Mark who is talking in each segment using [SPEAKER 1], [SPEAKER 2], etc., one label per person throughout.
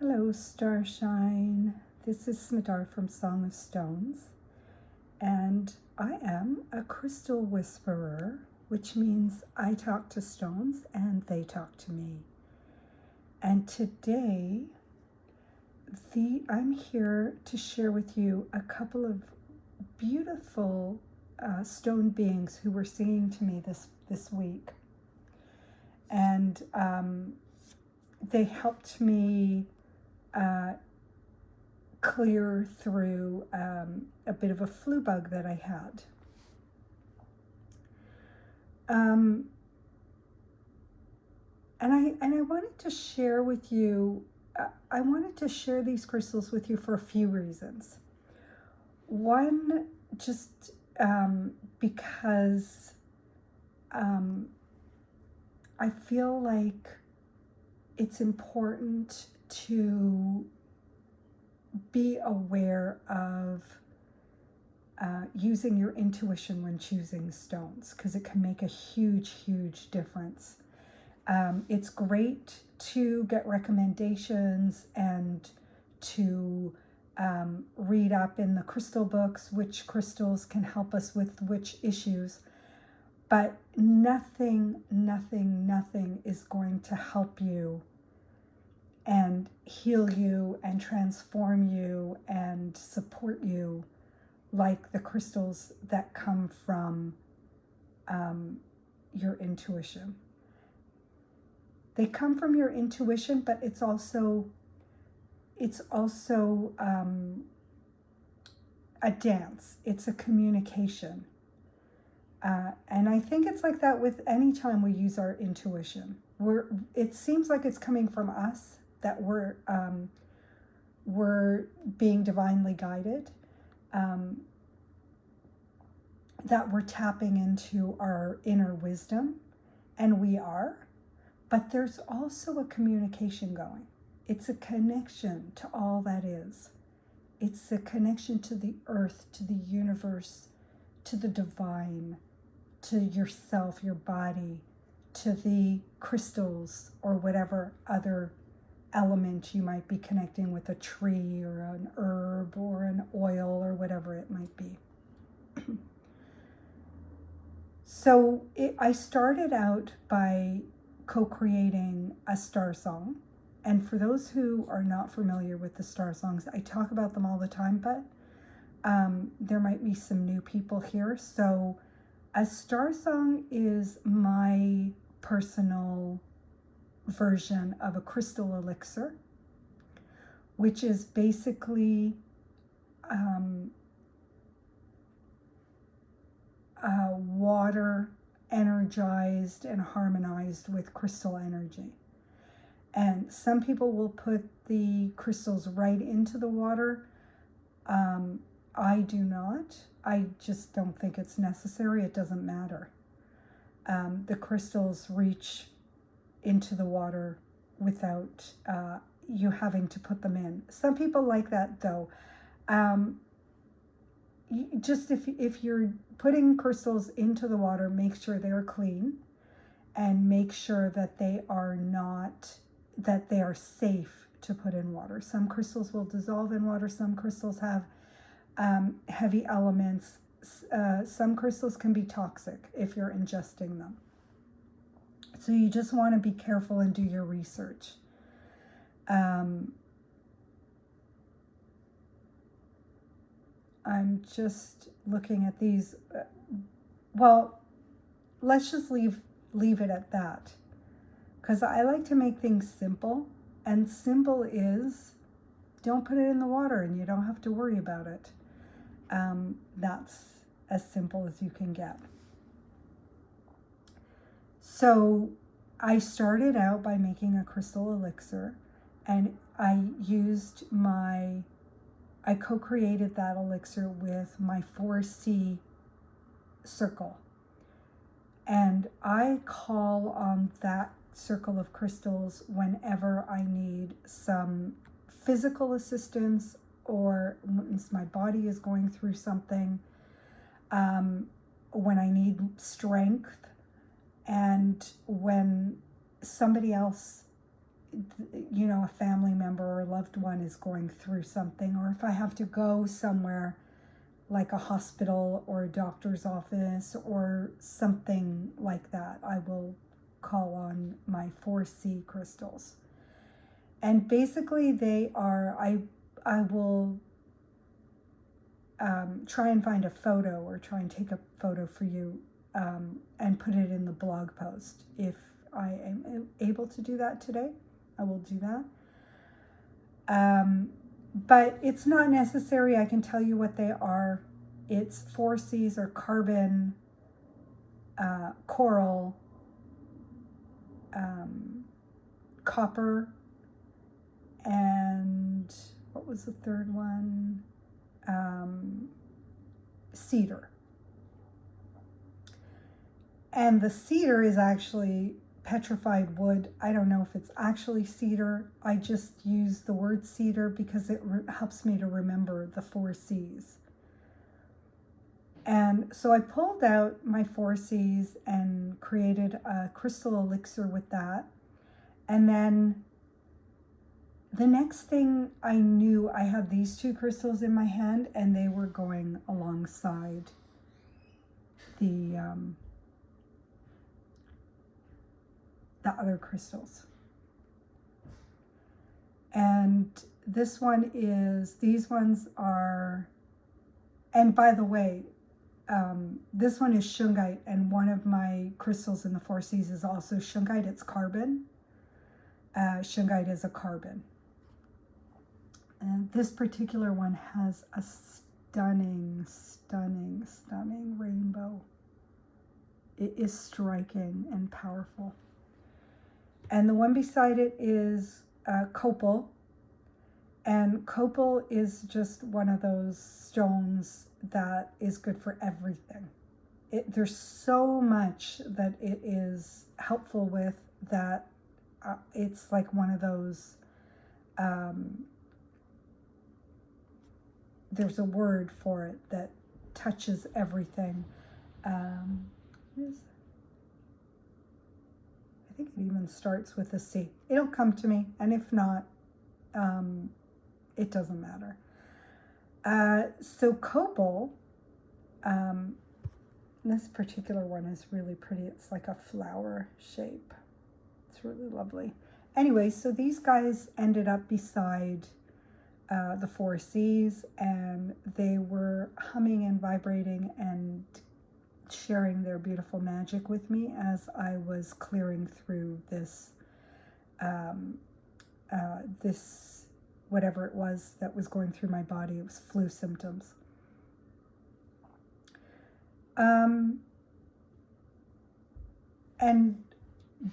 [SPEAKER 1] Hello, Starshine. This is Smadar from Song of Stones, and I am a crystal whisperer, which means I talk to stones and they talk to me. And today, I'm here to share with you a couple of beautiful stone beings who were singing to me this week, and they helped me clear through a bit of a flu bug that I had. And I wanted to share with you, I wanted to share these crystals with you for a few reasons. One, just because I feel like it's important to be aware of using your intuition when choosing stones, because it can make a huge difference. It's great to get recommendations and to read up in the crystal books which crystals can help us with which issues, but nothing is going to help you and heal you and transform you and support you like the crystals that come from your intuition. They come from your intuition, but it's also a dance. It's a communication. And I think it's like that with any time we use our intuition. It seems like it's coming from us, that we're being divinely guided, that we're tapping into our inner wisdom, and we are. But there's also a communication going. It's a connection to all that is. It's a connection to the earth, to the universe, to the divine, to yourself, your body, to the crystals, or whatever other element you might be connecting with, a tree or an herb or an oil or whatever it might be. So I started out by co-creating a star song. And for those who are not familiar with the star songs, I talk about them all the time, but there might be some new people here. So a star song is my personal version of a crystal elixir, which is basically water energized and harmonized with crystal energy. And some people will put the crystals right into the water. I do not. I just don't think it's necessary. It doesn't matter. The crystals reach into the water without you having to put them in. Some people like that though. Just if you're putting crystals into the water, make sure they're clean and make sure that they are safe to put in water. Some crystals will dissolve in water. Some crystals have heavy elements. Some crystals can be toxic if you're ingesting them. So you just want to be careful and do your research. I'm just looking at these. Well, let's just leave it at that, because I like to make things simple, and simple is don't put it in the water and you don't have to worry about it. That's as simple as you can get. So I started out by making a crystal elixir, and I co-created that elixir with my 4C circle. And I call on that circle of crystals whenever I need some physical assistance, or once my body is going through something, when I need strength, and when somebody else you know, a family member or loved one is going through something, or if I have to go somewhere like a hospital or a doctor's office or something like that, I will call on my 4C crystals. And basically they are, I will try and find a photo or try and take a photo for you and put it in the blog post. If I am able to do that today, I will do that. But it's not necessary. I can tell you what they are. It's 4Cs or carbon, coral, copper, and what was the third one? Cedar. And the cedar is actually petrified wood. I don't know if it's actually cedar. I just use the word cedar because it helps me to remember the 4Cs. And so I pulled out my 4Cs and created a crystal elixir with that. And then the next thing I knew, I had these two crystals in my hand and they were going alongside the other crystals. And this one is, these ones are, and by the way, this one is shungite, and one of my crystals in the 4Cs is also shungite. It's carbon. Shungite is a carbon. And this particular one has a stunning, stunning, stunning rainbow. It is striking and powerful. And the one beside it is copal. And copal is just one of those stones that is good for everything. There's so much that it is helpful with that it's like one of those, there's a word for it that touches everything. I think it even starts with a C. It'll come to me, and if not, it doesn't matter. So copal, this particular one is really pretty. It's like a flower shape. It's really lovely. Anyway, so these guys ended up beside the 4Cs, and they were humming and vibrating and sharing their beautiful magic with me as I was clearing through this this whatever it was that was going through my body. It was flu symptoms. And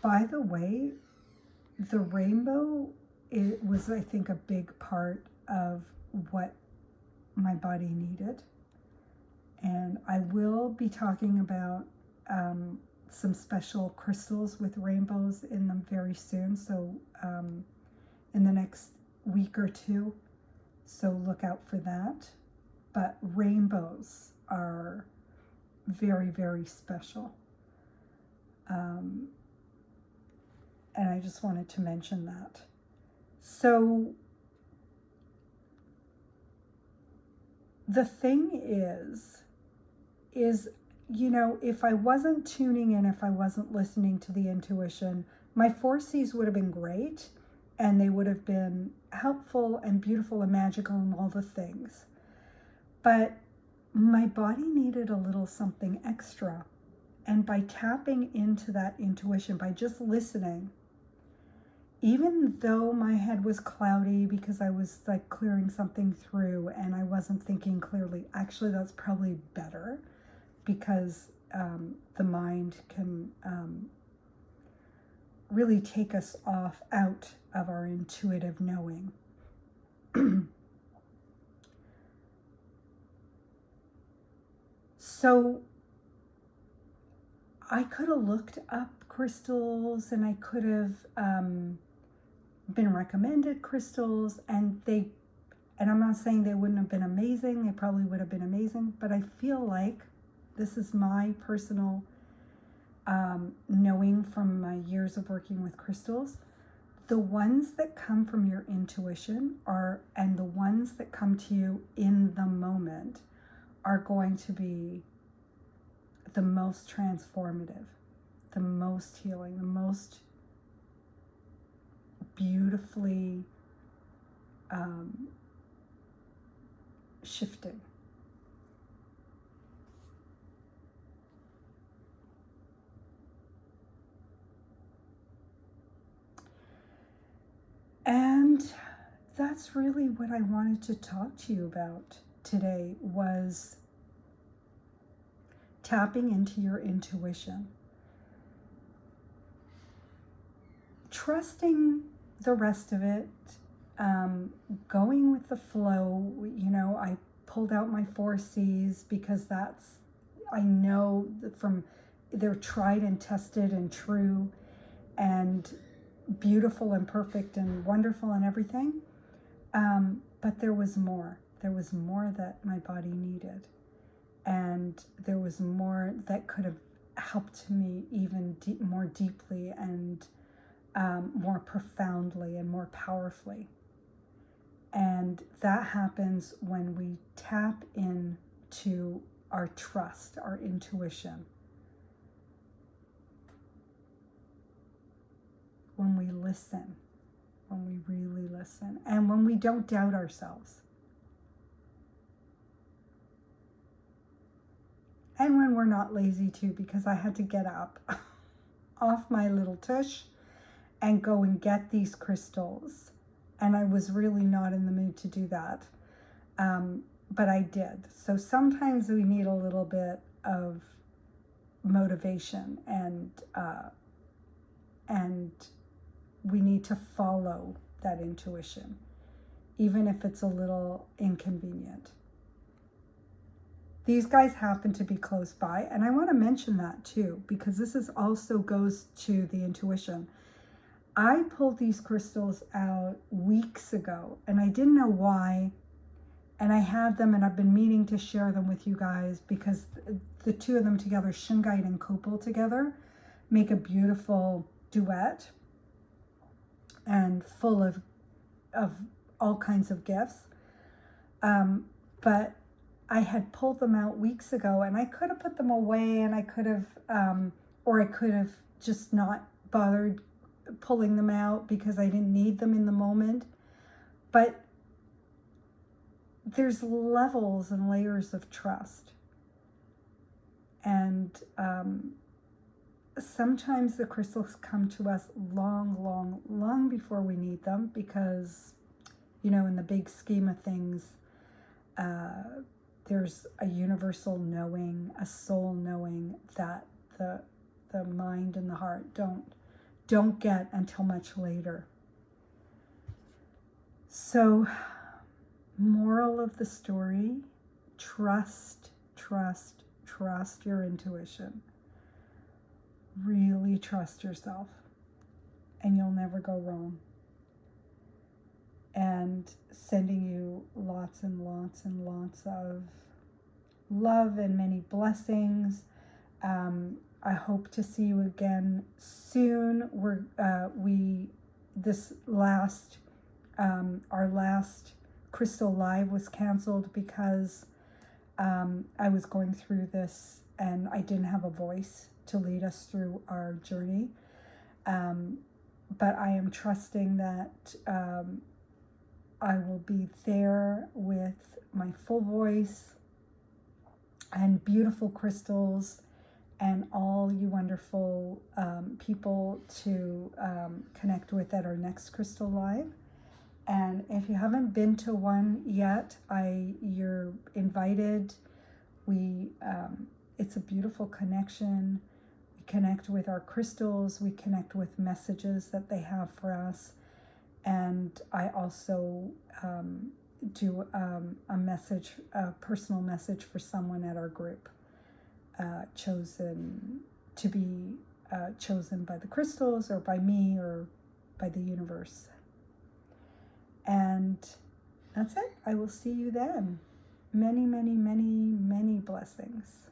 [SPEAKER 1] by the way, the rainbow, it was, I think, a big part of what my body needed. And I will be talking about some special crystals with rainbows in them very soon. So in the next week or two. So look out for that. But rainbows are very, very special. And I just wanted to mention that. So the thing is, you know, if I wasn't tuning in, if I wasn't listening to the intuition, my 4Cs would have been great, and they would have been helpful and beautiful and magical and all the things. But my body needed a little something extra. And by tapping into that intuition, by just listening, even though my head was cloudy because I was like clearing something through and I wasn't thinking clearly, actually that's probably better, because the mind can really take us out of our intuitive knowing. So I could have looked up crystals, and I could have been recommended crystals, and I'm not saying they wouldn't have been amazing. They probably would have been amazing, but I feel like this is my personal knowing from my years of working with crystals, The ones that come from your intuition and the ones that come to you in the moment are going to be the most transformative, the most healing, the most beautifully shifting. And that's really what I wanted to talk to you about today, was tapping into your intuition. Trusting the rest of it, going with the flow. I pulled out my 4 C's because I know that they're tried and tested and true and beautiful and perfect and wonderful and everything. But there was more. There was more that my body needed. And there was more that could have helped me even more deeply and more profoundly and more powerfully. And that happens when we tap into our trust, our intuition. When we listen, when we really listen, and when we don't doubt ourselves. And when we're not lazy too, because I had to get up off my little tush and go and get these crystals. And I was really not in the mood to do that. But I did. So sometimes we need a little bit of motivation and we need to follow that intuition, even if it's a little inconvenient. These guys happen to be close by, and I want to mention that too, because this also goes to the intuition. I pulled these crystals out weeks ago, and I didn't know why, and I had them, and I've been meaning to share them with you guys, because the two of them together, Shungite and Copal together, make a beautiful duet and full of all kinds of gifts. But I had pulled them out weeks ago, and I could have put them away, and I could have, or I could have just not bothered pulling them out because I didn't need them in the moment. But there's levels and layers of trust. And sometimes the crystals come to us long before we need them, because, in the big scheme of things, there's a universal knowing, a soul knowing that the mind and the heart don't get until much later. So, moral of the story, trust your intuition. Really trust yourself, and you'll never go wrong. And sending you lots and lots and lots of love and many blessings. I hope to see you again soon. Our last Crystal Live was canceled because I was going through this and I didn't have a voice to lead us through our journey. But I am trusting that I will be there with my full voice and beautiful crystals and all you wonderful people to connect with at our next Crystal Live. And if you haven't been to one yet, you're invited. It's a beautiful connection. We connect with our crystals. We connect with messages that they have for us. And I also do a personal message for someone at our group, chosen to be chosen by the crystals or by me or by the universe. And that's it. I will see you then. Many, many, many, many blessings.